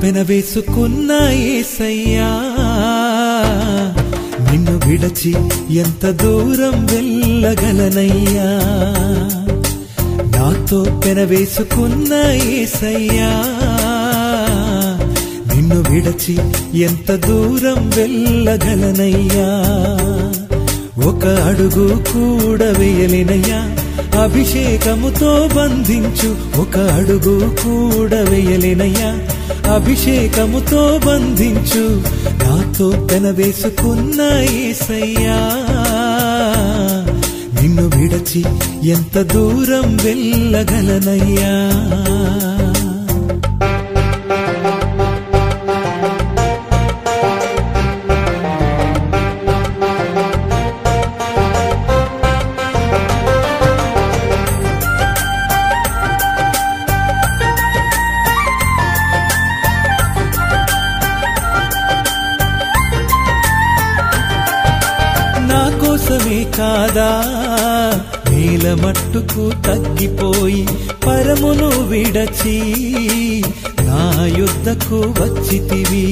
పెనవేసుకున్న యేసయ్యా నిన్ను విడచి ఎంత దూరం వెళ్ళగలనయ్యా నాతో పెనవేసుకున్న యేసయ్యా నిన్ను విడచి ఎంత దూరం వెళ్ళగలనయ్యా ఒక అడుగు కూడా వేయలేనయ్యా అభిషేకముతో బంధించు ఒక అడుగు కూడా వేయలేనయ్యా అభిషేకముతో బంధించు నాతో పెనవేసుకున్న యేసయ్యా నిన్ను విడచి ఎంత దూరం వెళ్ళగలనయ్యా కోసమే కాదా నేల మట్టుకు తగ్గిపోయి పరమును విడచి నా యుద్ధకు వచ్చితివి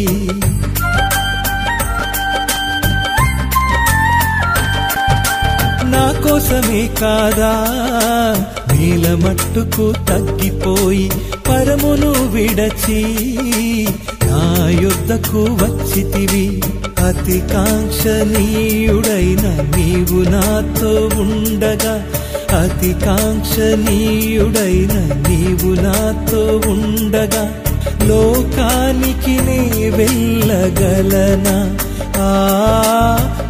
నా కోసమే కాదా నేల మట్టుకు తగ్గిపోయి పరమును విడచి నా యుద్ధకు వచ్చితివి అతి కాంక్షణీయుడైన నీవు నాతో ఉండగా అతి కాంక్షణీయుడైన నీవు నాతో ఉండగా లోకానికి నే వెళ్ళగలనా ఆ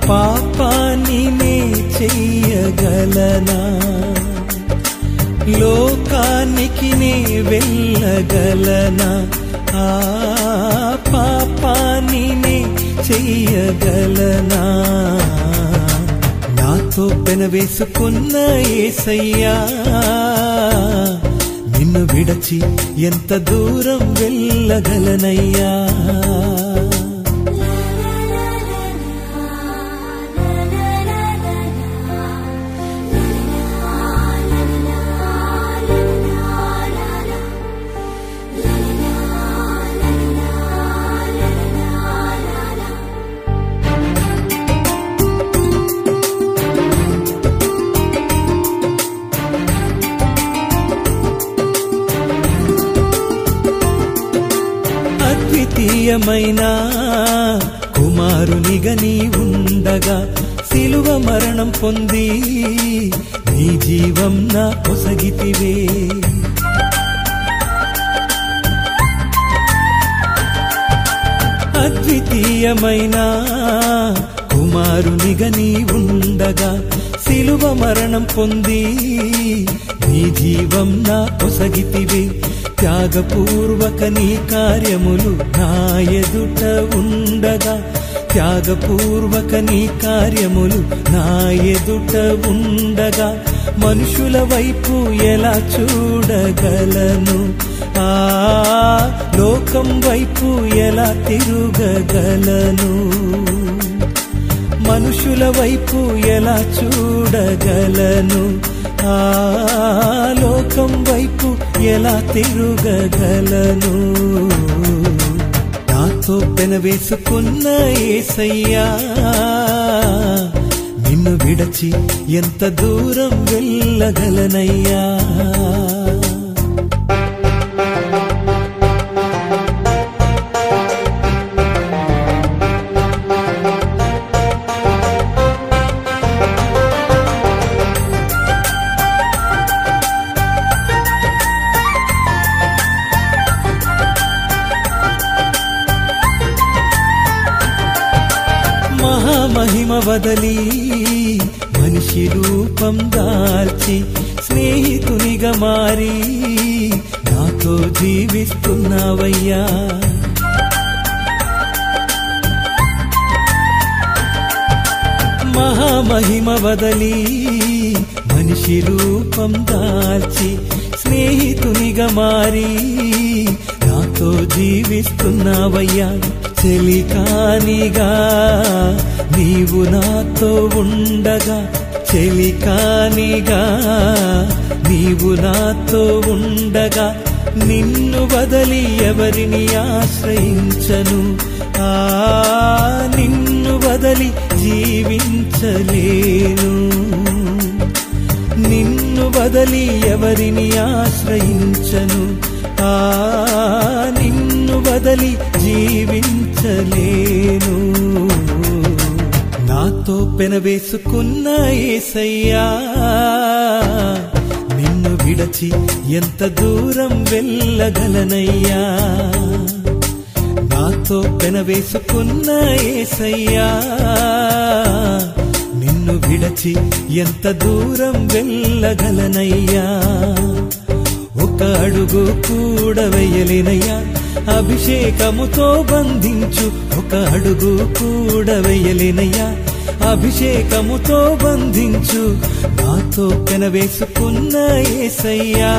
పాపాన్ని నే చెయ్యగలనా లోకానికి నే వెళ్ళగలనా ఆ పాపాన్ని నే చెయ్యగలనా నాతో పెనవేసుకున్న యేసయ్యా నిన్ను విడచి ఎంత దూరం వెళ్ళగలనయ్యా అద్వితీయమైన కుమారునిగా నీ ఉండగా సిలువ మరణం పొంది నీ జీవం నా పొసగితివే అద్వితీయమైన కుమారునిగా నీ ఉండగా సిలువ మరణం పొంది నీ జీవం నా పొసగితివే త్యాగపూర్వక నీ కార్యములు నా ఎదుట ఉండగా త్యాగపూర్వక నీ కార్యములు నా ఎదుట ఉండగా మనుషుల వైపు ఎలా చూడగలను ఆ లోకం వైపు ఎలా తిరుగగలను మనుషుల వైపు ఎలా చూడగలను ఆ లోకం వైపు ఎలా తిరుగగలను నాతో పెనవేసుకున్న యేసయ్యా నిన్ను విడచి ఎంత దూరం వెళ్ళగలనయ్యా మహిమ వదలి మనిషి రూపం దాల్చి స్నేహితునిగా మారి నాతో జీవిస్తున్నావయ్యా మహామహిమ వదలి మనిషి రూపం దాల్చి స్నేహితునిగా మారి నాతో జీవిస్తున్నావయ్యా చెలికానిగా నీవు నాతో ఉండగా చెలికానిగా నీవు నాతో ఉండగా నిన్ను వదలి ఎవరిని ఆశ్రయించను, నిన్ను వదలి జీవించలేను. నిన్ను వదలి ఎవరిని ఆశ్రయించను, నిన్ను వదలి జీవించలేను. నాతో పెనవేసుకున్న యేసయ్యా, నిన్ను విడచి ఎంత దూరం వెళ్ళగలనయ్యా. నాతో పెనవేసుకున్న యేసయ్యా, నిన్ను విడచి ఎంత దూరం వెళ్ళగలనయ్యా. ఒక అడుగు కూడా వేయలేనయ్యా, అభిషేకముతో బంధించు. ఒక అడుగు కూడా వేయలేనయ్యా, అభిషేకముతో బంధించు. నాతో పెనవేసుకున్న యేసయ్యా,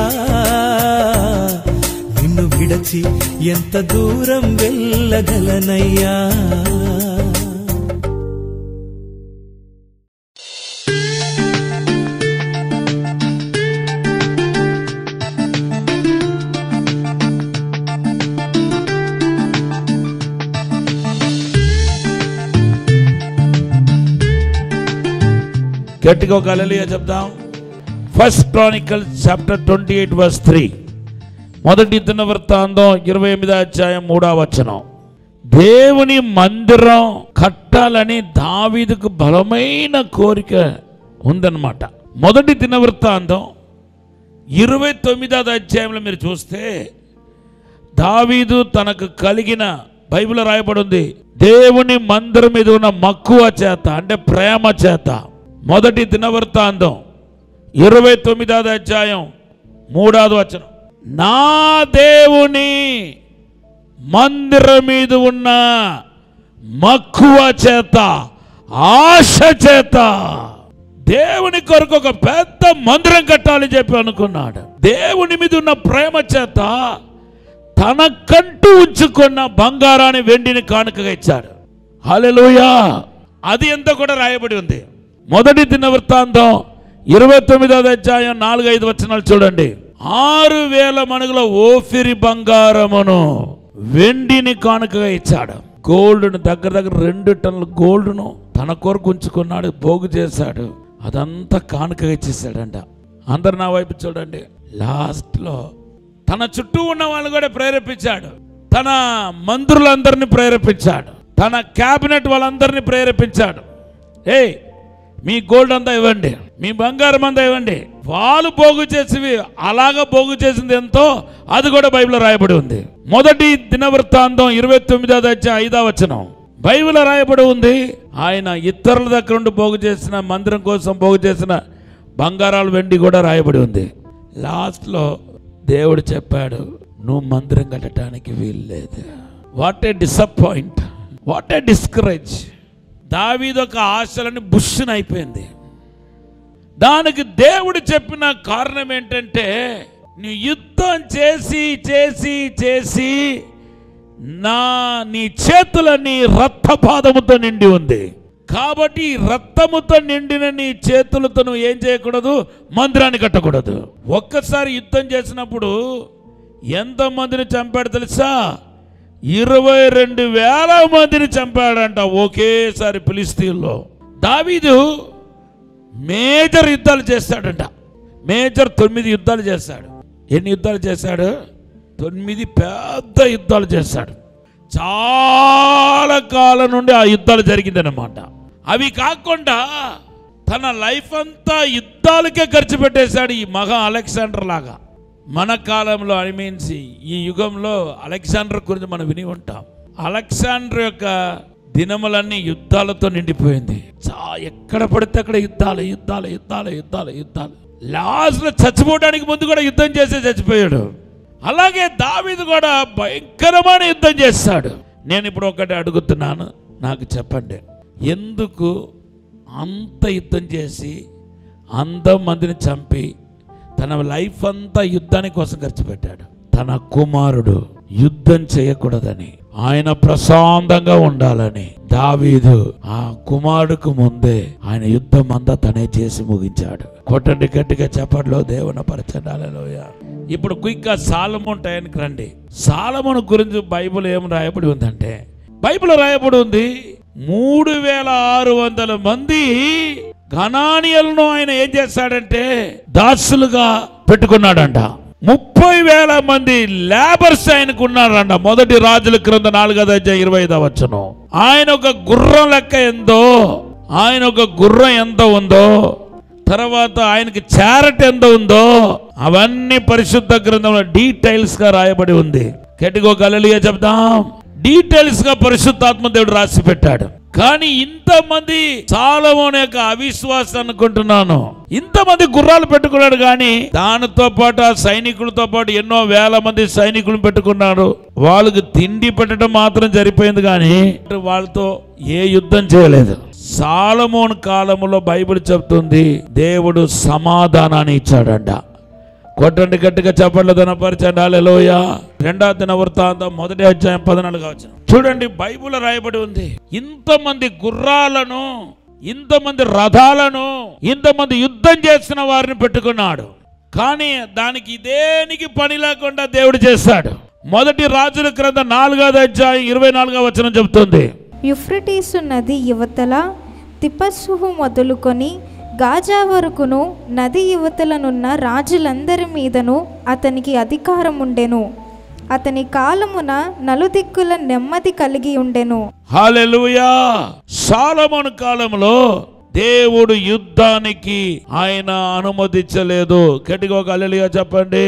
నిన్ను విడచి ఎంత దూరం వెళ్ళగలనయ్యా. గట్టిగా ఒక హల్లెలూయా చెప్దాం. 1 Chronicles chapter 28 verse 3. మొదటి దినవృత్తాంతం 28వ అధ్యాయం 3వ వచనం. దేవుని మందిరం కట్టాలని దావీదుకు బలమైన కోరిక ఉందన్నమాట. మొదటి దినవృత్తాంతం 29వ అధ్యాయంలో మీరు చూస్తే దావీదు తనకు కలిగిన, బైబిల్లో రాయబడి ఉంది, దేవుని మందిరం మీద ఉన్న మక్కువ చేత, అంటే ప్రేమ చేత. మొదటి దినవృత్తాంతం 29వ అధ్యాయం 3వ వచనం. నా దేవుని మందిరం మీద ఉన్న మక్కువ చేత, ఆశ చేత దేవుని కొరకు ఒక పెద్ద మందిరం కట్టాలని చెప్పి అనుకున్నాడు. దేవుని మీద ఉన్న ప్రేమ చేత తనకంటూ ఉంచుకున్న బంగారాన్ని, వెండిని కానుకగా ఇచ్చాడు. హల్లెలూయా. అది ఎంత కూడా రాయబడి ఉంది. మొదటి దినవృత్తాంతం 29వ అధ్యాయం 4-5 వచనాలు చూడండి. 6,000 మణుగుల ఓఫిరి బంగారమును, వెండిని కానుకగా ఇచ్చాడు. గోల్డ్ను దగ్గర 2 టన్నుల గోల్డ్ను తన కొరకు ఉంచుకున్నాడు, పోగు చేశాడు. అదంతా కానుకగా ఇచ్చేసాడంట. అందరు నా వైపు చూడండి. లాస్ట్లో తన చుట్టూ ఉన్న వాళ్ళు కూడా ప్రేరేపించాడు, తన మంత్రులందరినీ ప్రేరేపించాడు, తన క్యాబినెట్ వాళ్ళందరినీ ప్రేరేపించాడు. మీ గోల్డ్ అంతా ఇవ్వండి, మీ బంగారం అంతా ఇవ్వండి. వాళ్ళు పోగు చేసి, అలాగా పోగు చేసింది ఎంతో అది కూడా బైబిల్లో రాయబడి ఉంది. మొదటి దినవృత్తాంతం 29వ అధ్యాయం 5వ వచనం బైబిల్లో రాయబడి ఉంది. ఆయన ఇతరుల దగ్గర నుండి పోగు చేసిన, మందిరం కోసం పోగు చేసిన బంగారాలు, వెండి కూడా రాయబడి ఉంది. లాస్ట్లో దేవుడు చెప్పాడు, నువ్వు మందిరం కట్టడానికి వీలు లేదు. What a disappoint, what a discourage. దావీదు ఒక ఆశలని బుష్షున అయిపోయింది. దానికి దేవుడు చెప్పిన కారణం ఏంటంటే, నీ యుద్ధం చేసి చేసి చేసి నీ చేతులని రక్తపాతముతో నిండి ఉంది. కాబట్టి రక్తముతో నిండిన నీ చేతులతో నువ్వు ఏం చేయకూడదు, మందిరాన్ని కట్టకూడదు. ఒక్కసారి యుద్ధం చేసినప్పుడు ఎంతమందిని చంపాడు తెలుసా? 22,000 మందిని చంపాడంట ఒకేసారి ఫిలిస్తీన్లో. దావీదు మేజర్ యుద్ధాలు చేస్తాడంట. మేజర్ 9 యుద్ధాలు చేశాడు. ఎన్ని యుద్ధాలు చేశాడు? 9 పెద్ద యుద్ధాలు చేశాడు. చాలా కాలం నుండి ఆ యుద్ధాలు జరిగిందన్నమాట. అవి కాకుండా తన లైఫ్ అంతా యుద్ధాలకే ఖర్చు పెట్టేశాడు. ఈ మహా అలెగ్జాండర్ లాగా. మన కాలంలో ఈ యుగంలో అలెగ్జాండర్ గురించి మనం విని ఉంటాం. అలెగ్జాండర్ యొక్క దినములన్నీ యుద్ధాలతో నిండిపోయింది. ఎక్కడ పడితే అక్కడ యుద్ధాలు యుద్ధాలు యుద్ధాలు యుద్ధాలు యుద్ధాలు. లాస్ట్లో చచ్చిపోవడానికి ముందు కూడా యుద్ధం చేసి చచ్చిపోయాడు. అలాగే దావీదు కూడా భయంకరమైన యుద్ధం చేస్తాడు. నేను ఇప్పుడు ఒకటి అడుగుతున్నాను, నాకు చెప్పండి, ఎందుకు అంత యుద్ధం చేసి 100 మందిని చంపి తన లైఫ్ అంతా యుద్ధాని కోసం ఖర్చు పెట్టాడు? తన కుమారుడు యుద్ధం చేయకూడదని, ఆయన ప్రశాంతంగా ఉండాలని దావీదు ఆ కుమారుడికి ముందే ఆయన యుద్ధం అంతా తనే చేసి ముగించాడు. కొట్టండి గట్టిగా చప్పట్లో దేవుని పరచండి. హల్లెలూయా. ఇప్పుడు క్విక్ గా సాలమోన్ టైంకి రండి. సాలమోన్ గురించి బైబిల్ ఏం రాయబడి ఉందంటే, బైబిల్ రాయబడి ఉంది 3600 మంది కనానీయులను ఆయన ఏం చేశాడంటే దాసులుగా పెట్టుకున్నాడంట. 30,000 మంది లేబర్స్ ఆయనకు ఉన్నారంట. మొదటి రాజుల క్రింద 4:25 ఆయన ఒక గుర్రం లెక్క ఎంతో, ఆయన ఒక గుర్రం ఎంత ఉందో, తర్వాత ఆయనకి చారట్ ఎంత ఉందో అవన్నీ పరిశుద్ధ గ్రంథంలో డీటెయిల్స్ గా రాయబడి ఉంది. గట్టిగా హల్లెలూయా చెప్దాం. డీటెయిల్స్ గా పరిశుద్ధాత్మ దేవుడు రాసి పెట్టాడు. కానీ ఇంతమంది సాలమోను యొక్క అవిశ్వాసం అనుకుంటున్నాను. ఇంతమంది గుర్రాలు పెట్టుకున్నాడు, కానీ దానితో పాటు ఆ సైనికులతో పాటు ఎన్నో వేల మంది సైనికులు పెట్టుకున్నారు. వాళ్ళకి తిండి పెట్టడం మాత్రం సరిపోయింది, కానీ వాళ్ళతో ఏ యుద్ధం చేయలేదు. సాలమోను కాలంలో బైబిల్ చెప్తుంది దేవుడు సమాధానాన్ని ఇచ్చాడంట. కొట్టండి గట్టిగా చప్పట్లు ధనపరచండి. హల్లెలూయా. 2వ దినవృత్తాంతం 1వ అధ్యాయం 14 చూడండి. బైబిల్ రాయబడి ఉంది, ఇంతమంది గుర్రాలను, ఇంతమంది రథాలను, ఇంతమంది యుద్ధం చేసిన వారిని పెట్టుకున్నాడు. కానీ దానికి దేనికి పని లేకుండా దేవుడు చేశాడు. మొదటి రాజుల క్రింద 4వ అధ్యాయం 24 చెబుతుంది, యూఫ్రటీసు నది యువతల తిపస్సుహు మొదలుకొని గాజా వరకును నది యువతలనున్న రాజులందరి మీదను అతనికి అధికారం ఉండెను. అతని కాలమున నలుదిక్కుల నెమ్మది కలిగి ఉండెను. హల్లెలూయా. సాలొమోను కాలంలో దేవుడు యుద్ధానికి ఆయన అనుమతించలేదు. గట్టిగా ఒక హల్లెలూయా చెప్పండి.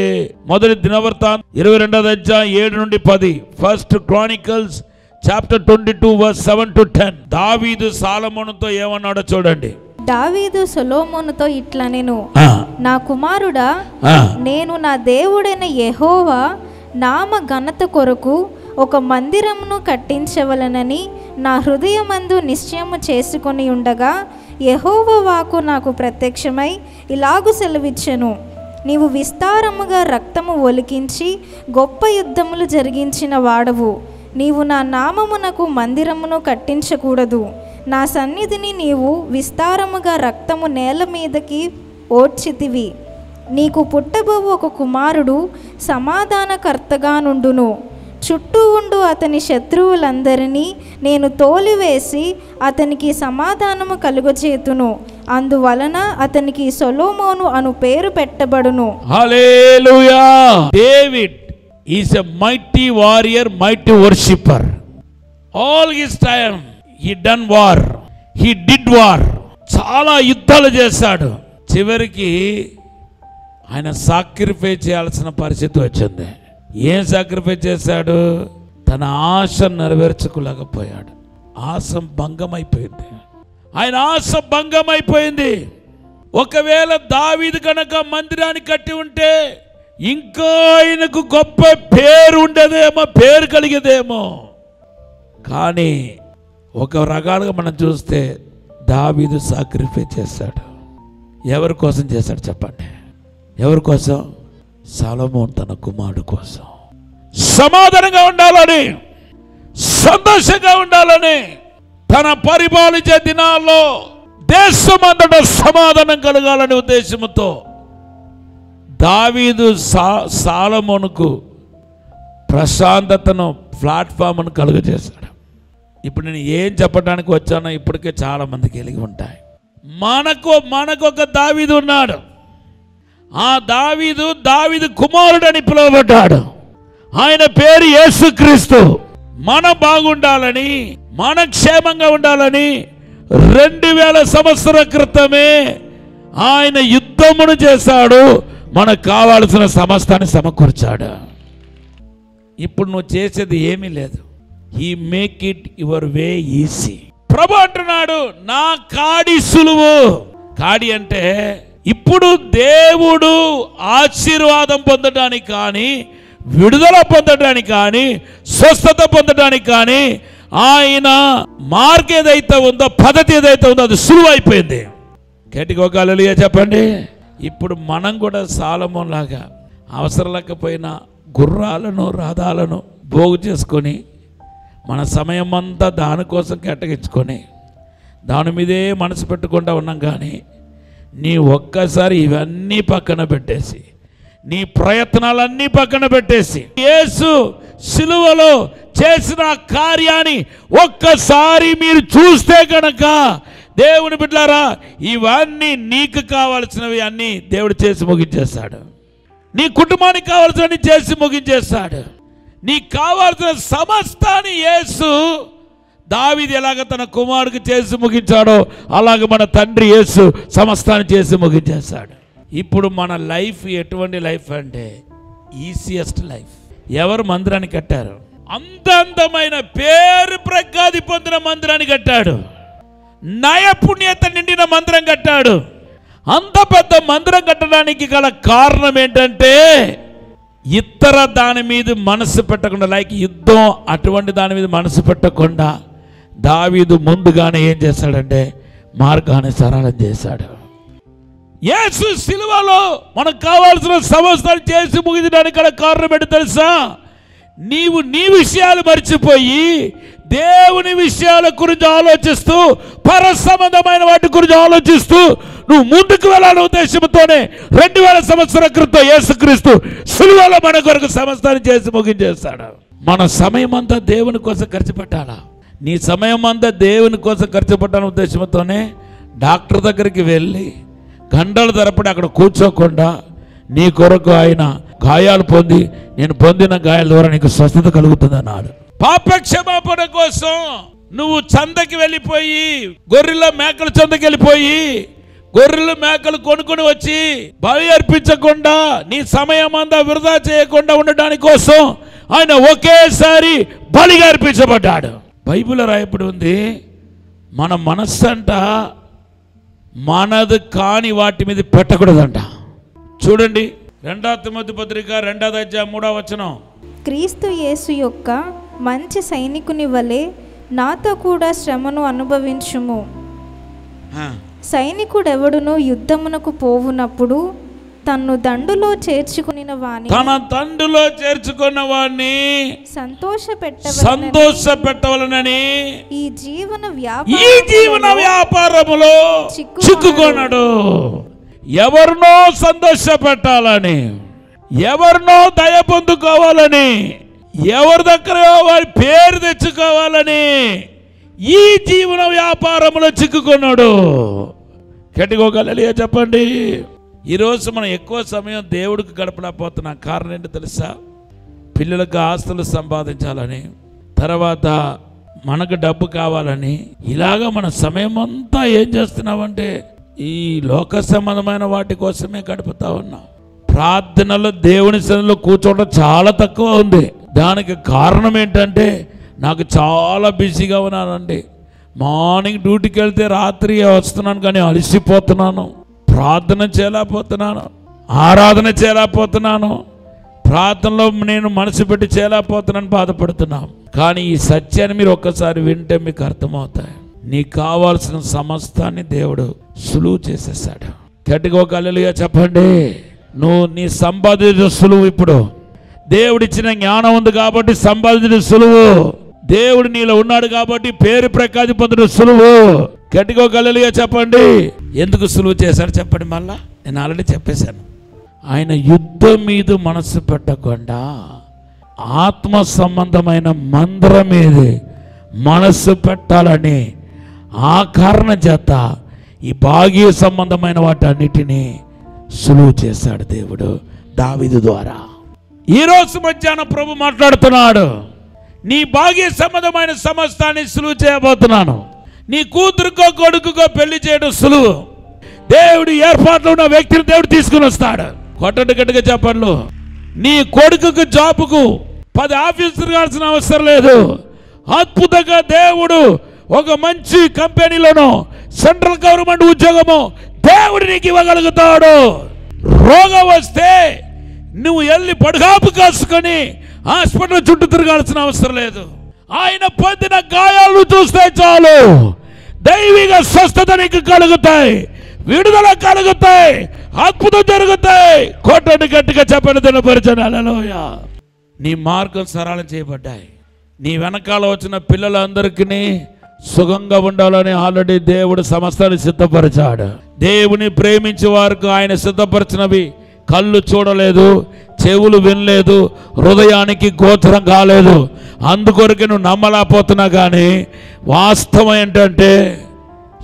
మొదటి దినవృత్తాంతం 22వ అధ్యాయం 7 నుండి 10. First Chronicles chapter 22:7-10. దావీదు సాలొమోనుతో ఏమన్నాడో చూడండి. దావీదు సొలొమోనుతో ఇట్లనెను, నా కుమారుడా, నేను నా దేవుడైన యెహోవా నామ ఘనత కొరకు ఒక మందిరమును కట్టించవలనని నా హృదయమందు నిశ్చయము చేసుకొని ఉండగా యెహోవా వాక్కు నాకు ప్రత్యక్షమై ఇలాగు సెలవిచ్చెను, నీవు విస్తారముగా రక్తము ఒలికించి గొప్ప యుద్ధములు జరిగించిన వాడవు. నీవు నా నామమునకు మందిరమును కట్టించకూడదు. నా సన్నిధిని నీవు విస్తారముగా రక్తము నేల మీదకి ఓడ్చితివి. నీకు పుట్టబోవు ఒక కుమారుడు సమాధానకర్తగా నుండును. చుట్టూ ఉండు అతని శత్రువులందరినీ నేను తోలివేసి అతనికి సమాధానము కలుగజేతును. అందువలన అతనికి సొలొమోను అను పేరు పెట్టబడును. Hallelujah. David is a mighty warrior, mighty worshipper. All his time he done war, he did war. చాలా యుద్ధాలు చేశాడు. చివరికి ఆయన సాక్రిఫైస్ చేయాల్సిన పరిస్థితి వచ్చింది. ఏం సాక్రిఫైస్ చేశాడు? తన ఆశ నెరవేర్చుకోలేకపోయాడు. ఆశ భంగమైపోయింది. ఆయన ఆశ భంగమైపోయింది. ఒకవేళ దావీదు కనుక మందిరాన్ని కట్టి ఉంటే ఇంకా ఆయనకు గొప్ప పేరు ఉండేదేమో, పేరు కలిగేదేమో. కానీ ఒక రకాలుగా మనం చూస్తే దావీదు సాక్రిఫైస్ చేశాడు. ఎవరి కోసం చేశాడు చెప్పండి? ఎవరి కోసం? సొలొమోను తన కుమారుడు కోసం. సమాధానంగా ఉండాలని, సంతోషంగా ఉండాలని, తన పరిపాలించే దినాల్లో దేశమంతటా సమాధానం కలగాలనే ఉద్దేశంతో దావీదు సొలొమోనుకు ప్రశాంతతను, ప్లాట్ఫామ్ను కలుగజేశాడు. ఇప్పుడు నేను ఏం చెప్పడానికి వచ్చానో ఇప్పటికే చాలా మందికి వెలిగి ఉంటాయి. మనకు ఒక దావీదు ఉన్నాడు. ఆ దావీదు కుమారుడని పిలువబడ్డాడు. ఆయన పేరు యేసుక్రీస్తు. మనం బాగుండాలని, మన క్షేమంగా ఉండాలని 2000 సంవత్సరాల క్రితమే ఆయన యుద్ధమును చేశాడు. మనకు కావాల్సిన సమస్తాన్ని సమకూర్చాడు. ఇప్పుడు నువ్వు చేసేది ఏమీ లేదు. He make it your way easy. ప్రభు అంటున్నాడు, నా కాడి సులువు. కాడి అంటే ఇప్పుడు దేవుడు ఆశీర్వాదం పొందడానికి కానీ, విడుదల పొందడానికి కానీ, స్వస్థత పొందడానికి కానీ ఆయన మార్గం ఏదైతే ఉందో, పద్ధతి ఏదైతే ఉందో అది సులువు అయిపోయింది. గట్టిగా ఒక హల్లెలూయా చెప్పండి. ఇప్పుడు మనం కూడా సొలొమోను లాగా అవసరం లేకపోయినా గుర్రాలను, రథాలను పోగు చేసుకొని మన సమయం అంతా దానికోసం కేటాయించుకొని దాని మీదే మనసు పెట్టుకుంటూ ఉన్నాం. కానీ నీ ఒక్కసారి ఇవన్నీ పక్కన పెట్టేసి, నీ ప్రయత్నాలన్నీ పక్కన పెట్టేసి, యేసు సిలువలో చేసిన కార్యాన్ని ఒక్కసారి మీరు చూస్తే కనుక, దేవుని బిడ్డలారా, ఇవన్నీ నీకు కావాల్సినవి అన్నీ దేవుడు చేసి ముగించేస్తాడు. నీ కుటుంబానికి కావాల్సినవి చేసి ముగించేస్తాడు. నీకు కావాల్సిన సమస్తాన్ని యేసు దావీదు ఎలాగ తన కుమారుడికి చేసి ముగించాడో అలాగ మన తండ్రి యేసు సమస్తాన్ని చేసి ముగించేస్తాడు. ఇప్పుడు మన లైఫ్ ఎటువంటి లైఫ్ అంటే ఈజియెస్ట్ లైఫ్. ఎవరు మందిరాన్ని కట్టారు? అందమైన పేరు ప్రఖ్యాతి పొందిన మందిరాన్ని కట్టాడు. నయపుణ్యత నిండిన మందిరం కట్టాడు. అంత పెద్ద మందిరం కట్టడానికి గల కారణం ఏంటంటే ఇతర దాని మీద మనసు పెట్టకుండా, లైక్ యుద్ధం అటువంటి దాని మీద మనసు పెట్టకుండా దావీదు ముందుగానే ఏం చేశాడంటే మార్గాన్ని సరళం చేశాడు. యేసు సిలువలో మనకు కావాల్సిన సమస్తాలు చేసి ముగించడానికి గల కారణం ఏంటో తెలుసా? నీవు నీ విషయాలు మర్చిపోయి దేవుని విషయాల గురించి ఆలోచిస్తూ, పర సంబంధమైన వాటి గురించి ఆలోచిస్తూ నువ్వు ముందుకు వెళ్ళాలనే ఉద్దేశంతోనే 2000 సంవత్సరాల క్రితం యేసుక్రీస్తు సిలువలో మన కొరకు సమస్తాన్ని చేసి ముగించేస్తాడు. మన సమయం అంతా దేవుని కోసం ఖర్చు పెట్టాలా? నీ సమయం అంతా దేవుని కోసం ఖర్చు పెట్టాలనే ఉద్దేశంతోనే డాక్టర్ దగ్గరికి వెళ్ళి గంటల తరపడి అక్కడ కూర్చోకుండా నీ కొరకు ఆయన గాయాలు పొంది, నేను పొందిన గాయాల ద్వారా నీకు స్వస్థత కలుగుతుంది అన్నాడు. పాపక్షమాపణ కోసం నువ్వు చందకి వెళ్ళిపోయి, గొర్రెల మేకల చందకి వెళ్ళిపోయి గొర్రెలు మేకలు కొనుక్కొని వచ్చి బలి అర్పించకుండా, నీ సమయం అంతా వృధా చేయకుండా ఉండడానికి కోసం ఆయన ఒకేసారి బలిగా అర్పించబడ్డాడు. బైబిల్లో రాయబడి ఉంది, మన మనస్సంట మనది కాని వాటి మీద పెట్టకూడదంట. చూడండి 2 తిమోతి పత్రిక 2వ అధ్యాయం 3వ వచనం. క్రీస్తు యేసు యొక్క మంచి సైనికుని వలె నాతో కూడా శ్రమను అనుభవించుము. సైనికుడెవడును యుద్ధమునకు పోవునప్పుడు తన్ను దండులో చేర్చుకున్న వాణ్ణి సంతోషపెట్టవలనని ఈ జీవన వ్యాపారములో చిక్కుకొనడు. ఎవరినో సంతోష పెట్టాలని, ఎవరినో దయ పొందుకోవాలని, ఎవరి దగ్గర వారి పేరు తెచ్చుకోవాలని ఈ జీవన వ్యాపారంలో చిక్కుకున్నాడు. గట్టిగా చెప్పండి. ఈరోజు మనం ఎక్కువ సమయం దేవుడికి గడపలేకపోతున్నాం. కారణం ఏంటో తెలుసా? పిల్లలకు ఆస్తులు సంపాదించాలని, తర్వాత మనకు డబ్బు కావాలని, ఇలాగ మన సమయం అంతా ఏం చేస్తున్నామంటే ఈ లోక సంబంధమైన వాటి కోసమే గడుపుతా ఉన్నాం. ప్రార్థనలో దేవుని సన్నిధిలో కూర్చోవడం చాలా తక్కువ ఉంది. దానికి కారణం ఏంటంటే నాకు చాలా బిజీగా ఉన్నానండి. మార్నింగ్ డ్యూటీకి వెళ్తే రాత్రి వస్తున్నాను కానీ అలసిపోతున్నాను. ప్రార్థన చేయలేకపోతున్నాను, ఆరాధన చేయలేకపోతున్నాను, ప్రార్థనలో నేను మనసు పెట్టి చేయలేకపోతున్నాను, బాధపడుతున్నాను. కానీ ఈ సత్యాన్ని మీరు ఒక్కసారి వింటే మీకు అర్థమవుతాయి. నీకు కావాల్సిన సమస్తాన్ని దేవుడు సులువు చేసేసాడు. గట్టిగా ఒక హల్లెలూయా చెప్పండి. నువ్వు నీ సంపాదించిన సులువు. ఇప్పుడు దేవుడిచ్చిన జ్ఞానం ఉంది కాబట్టి సంపాదించిన సులువు. దేవుడు నీలో ఉన్నాడు కాబట్టి పేరు ప్రఖ్యాతి పొందడం సులువు. గట్టిగా ఒక హల్లెలూయా చెప్పండి. ఎందుకు సులువు చేశాడు చెప్పండి. మళ్ళా నేను ఆల్రెడీ చెప్పేశాను. ఆయన యుద్ధం మీద మనసు పెట్టకుండా ఆత్మ సంబంధమైన మందిరం మీద మనస్సు పెట్టాలని ఆ కారణం చేత ఈ భాగ్య సంబంధమైన వాటన్నిటినీ సులువు చేశాడు దేవుడు దావీదు ద్వారా. ఈరోజు మధ్యాహ్నం ప్రభు మాట్లాడుతున్నాడు. నీ భాగ్య సంబంధమైన సమస్తాన్ని సులువు చేయబోతున్నాను. నీ కూతురుకో కొడుకుకో పెళ్లి చేయడం సులువు. దేవుడు ఏర్పాట్లో ఉన్న వ్యక్తిని దేవుడు తీసుకుని వస్తాడు. కొట్టండి గట్టిగా చెప్పండి. నీ కొడుకుకు జాబుకు 10 ఆఫీసులు తిరగాల్సిన అవసరం లేదు. అద్భుతంగా దేవుడు ఒక మంచి కంపెనీలోనో సెంట్రల్ గవర్నమెంట్ ఉద్యోగము దేవుడు నీకు ఇవ్వగలుగుతాడు. రోగం వస్తే నువ్వు వెళ్ళి పడుగాపు కాసుకొని హాస్పిటల్ చుట్టూ తిరగాల్సిన అవసరం లేదు. ఆయన పొందిన గాయాలను చూస్తే చాలు దైవిక స్వస్థత నీకు కలుగుతాయి, విడుదల కలుగుతాయి, అద్భుతం జరుగుతాయి. కొట్టండి గట్టిగా చెప్పండి. దినపరిచయం హల్లెలూయా. నీ మార్గం సరళం చేయబడ్డాయి. నీ వెనకాల వచ్చిన పిల్లలందరికీ సుఖంగా ఉండాలని ఆల్రెడీ దేవుడు సమస్తాన్ని సిద్ధపరిచాడు. దేవుని ప్రేమించే వారికి ఆయన సిద్ధపరిచినవి కళ్ళు చూడలేదు, చెవులు వినలేదు, హృదయానికి గోచరం కాలేదు. అందుకొరకు నువ్వు నమ్మలేకపోతున్నా కానీ వాస్తవం ఏంటంటే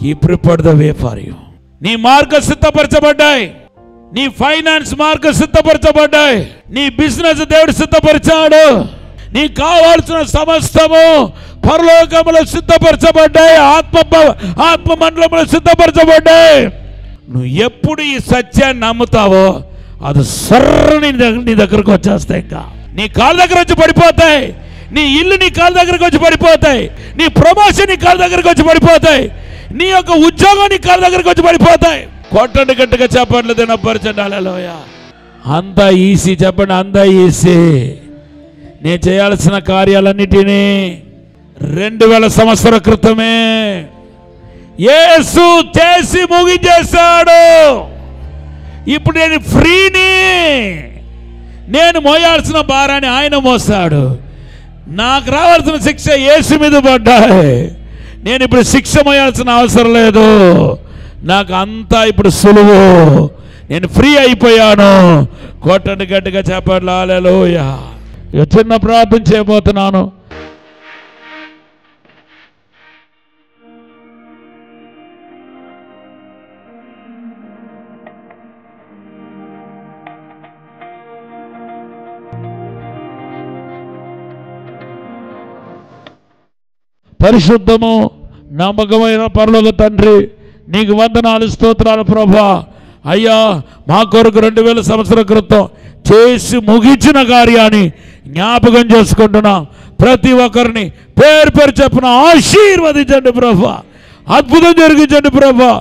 He prepared the way for you. నీ మార్గం సిద్ధపరచబడ్డాయి, నీ ఫైనాన్స్ మార్గం సిద్ధపరచబడ్డాయి, నీ బిజినెస్ దేవుడు సిద్ధపరిచాడు, నీకు కావాల్సిన సమస్తము పరలోకములో సిద్ధపరచబడ్డాయి, ఆత్మ మండలంలో సిద్ధపరచబడ్డాయి. నువ్వు ఎప్పుడు ఈ సత్యాన్ని నమ్ముతావో అది సర్రని నీ దగ్గరకు వచ్చేస్తాయి. ఇంకా నీ కాళ్ళ దగ్గర వచ్చి పడిపోతాయి, నీ ఇల్లు నీ కాళ్ళ దగ్గరకు వచ్చి పడిపోతాయి, నీ ప్రమోషన్ నీ కాళ్ళ దగ్గరకు వచ్చి పడిపోతాయి, నీ యొక్క ఉద్యోగం నీ కాళ్ళ దగ్గరకు వచ్చి పడిపోతాయి. కొట్టండి గట్టిగా చెప్పండి, తినపరచండి. హల్లెలూయా. అంతా ఈసీ చెప్పండి, అంతా ఈసీ. నేను చేయాల్సిన కార్యాలన్నిటినీ 2000 సంవత్సరాల క్రితమే యేసు చేసి ముగించేశాడు. ఇప్పుడు నేను ఫ్రీని. నేను మోయాల్సిన భారాన్ని ఆయన మోసాడు. నాకు రావాల్సిన శిక్ష యేసు మీద పడ్డాయి. నేను ఇప్పుడు శిక్ష మోయాల్సిన అవసరం లేదు. నాకు అంతా ఇప్పుడు సులువు. నేను ఫ్రీ అయిపోయాను. కొట్టండి గట్టిగా చెప్పండి. హల్లెలూయా. ఇక చిన్న ప్రార్థన చేయబోతున్నాను. పరిశుద్ధము నమ్మకమైన పరలోక తండ్రి, నీకు వందనాలు, స్తోత్రాలు ప్రభా. అయ్యా, మా కొరకు 2000 సంవత్సరాల క్రితం చేసి ముగించిన కార్యాన్ని జ్ఞాపకం చేసుకుంటున్నాం. ప్రతి ఒక్కరిని పేరు పేరు చెప్పున ఆశీర్వదించండి ప్రభా. అద్భుతం జరిగించండి ప్రభా.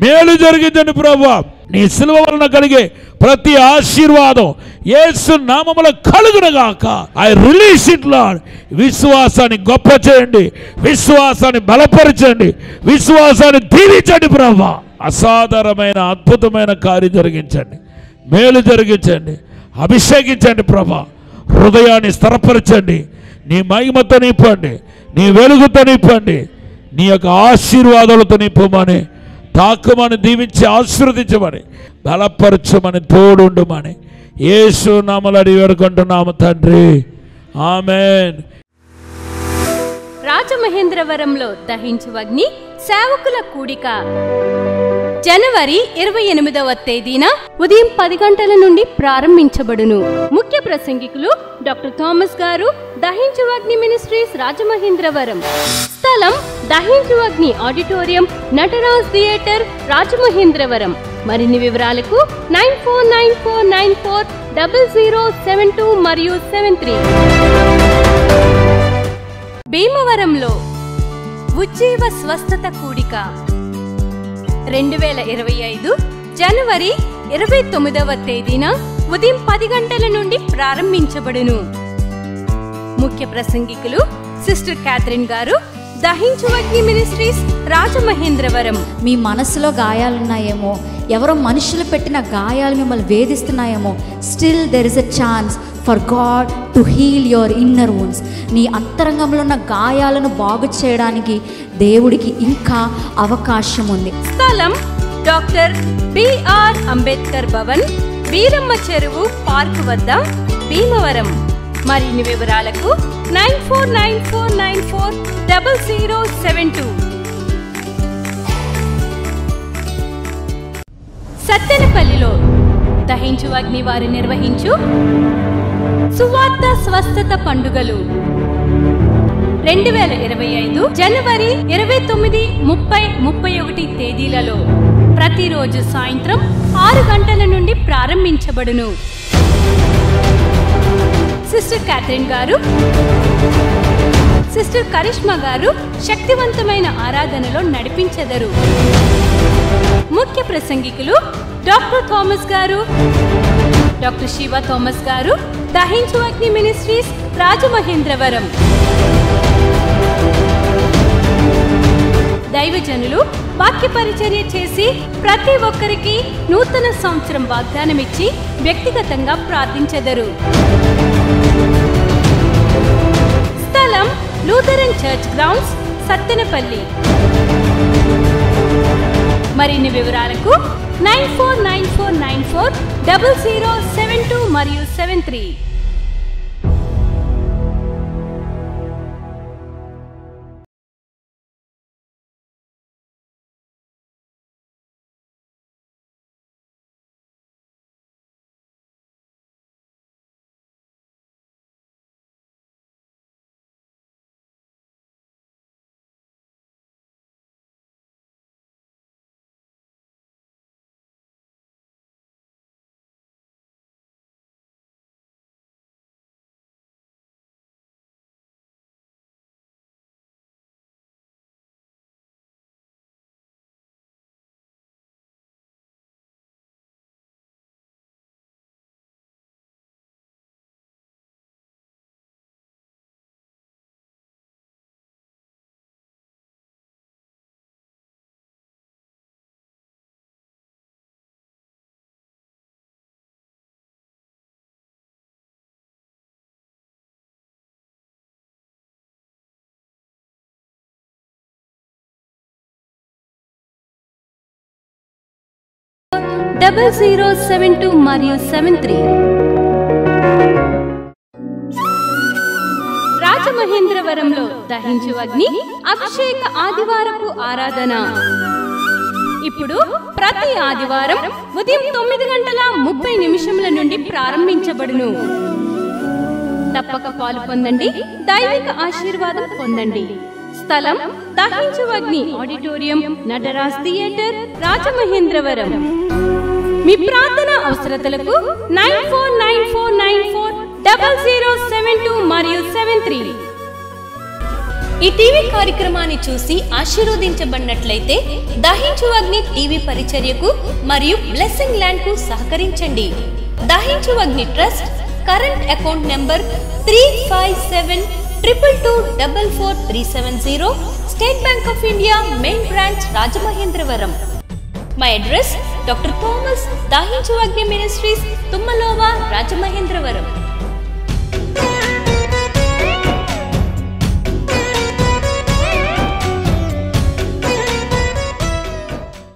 మేలు జరిగించండి ప్రభా. నీ సిలువ వలన కలిగే ప్రతి ఆశీర్వాదం యేసు నామములో కలుగునుగాక. I release it lord. విశ్వాసాన్ని గొప్ప చేయండి, విశ్వాసాన్ని బలపరచండి, విశ్వాసాన్ని దీవించండి ప్రభా. అసాధారణమైన అద్భుతమైన కార్యం జరిగించండి, మేలు జరిగించండి, అభిషేకించండి ప్రభా. హృదయాన్ని స్థిరపరచండి, నీ మహిమతో నింపండి, నీ వెలుగుతో నింపండి, నీ యొక్క ఆశీర్వాదాలతో నింపమని, తాకుమని, దీవించి ఆశీర్వదించమని, బలపరచమని, తోడుండుమని యేసు నామములో అడిగి వేడుకుంటున్నాము తండ్రి. ఆమేన్. రాజమహేంద్రవరంలో దహించు అగ్ని సేవకుల కూడిక జనవరి 28వ తేదీన ఉదయం 10 గంటల నుండి ప్రారంభించబడును. ముఖ్య ప్రసంగికులు డాక్టర్ థామస్ గారు, దహించు అగ్ని మినిస్ట్రీస్ రాజమహేంద్రవరం. స్థలం దహించు అగ్ని ఆడిటోరియం, నటరాజ్ థియేటర్, రాజమహేంద్రవరం. మరిన్ని వివరాలకు 9494940072 మరియు 73. భీమవరంలో ఉజ్జీవ స్వస్థత కూడిక 2025 జనవరి 29వ తేదీన ఉదయం 10 గంటల నుండి ప్రారంభించబడును. ముఖ్య ప్రసంగికులు సిస్టర్ క్యాథరిన్ గారు, దహించు అగ్ని మినిస్ట్రీస్ రాజమహేంద్రవరం. మీ మనసులో గాయాలున్నాయేమో, ఎవరో మనుషులు పెట్టిన గాయాలు మిమ్మల్ని వేధిస్తున్నాయేమో, still there is a chance for God to heal your inner wounds. నీ అంతరంగంలో ఉన్న గాయాలను బాగు చేయడానికి దేవుడికి ఇంకా అవకాశం ఉంది. స్థలం డాక్టర్ బిఆర్ అంబేద్కర్ భవన్, వీరమ్మ చెరువు పార్క్ వద్ద, భీమవరం. మరిన్ని వివరాలకు 9494940072. సత్తెనపల్లిలో దహించు అగ్ని వారు నిర్వహించు సువార్త స్వస్థత పండుగలు 2025 జనవరి 29, 30, 31 తేదీలలో ప్రతిరోజు సాయంత్రం 6 గంటల నుండి ప్రారంభించబడును. సిస్టర్ క్యాథరిన్ గారు, సిస్టర్ కరిష్మా గారు శక్తివంతమైన ఆరాధనలో నడిపించెదరు. ముఖ్య ప్రసంగికులు డాక్టర్ థామస్ గారు, డాక్టర్ శివ థామస్ గారు, దహించు అగ్ని మినిస్ట్రీస్ రాజమహేంద్రవరం. దైవజనులు వాక్య పరిచర్య చేసి ప్రతి ఒక్కరికి నూతన సంవత్సరం వాగ్దానమిచ్చి వ్యక్తిగతంగా ప్రార్థించెదరు. స్థలం చర్చ్ గ్రౌండ్స్, సత్తెనపల్లి. మరిన్ని వివరాలకు 9494940072 మరియు 73. .0072 మరియు 73. రాజమహేంద్రవరంలో దహించు అగ్ని అభిషేక ఆదివారపు ఆరాధన ఇప్పుడు ప్రతి ఆదివారం ఉదయం 9:30 నుండి ప్రారంభించబడును. తప్పక పాలు పొందండి, దైవిక ఆశీర్వాదం పొందండి. స్థలం దహించు అగ్ని ఆడిటోరియం, నటరాజ్ థియేటర్, రాజమహేంద్రవరం. మీ ప్రార్థన అవసరతలకు 9494940072 మరియు 73. ఈ టీవీ కార్యక్రమాన్ని చూసి ఆశీర్వదించబడినట్లయితే దహించు అగ్ని టీవీ పరిచర్యకు మరియు బ్లెస్సింగ్ ల్యాండ్ కు సహకరించండి. దహించు అగ్ని trust current account number 357222444370, state bank of India main branch, Rajamahendravaram. My address, Dr. Thomas, Dahinchu Agni Ministries, Tummalova, Rajamahendra.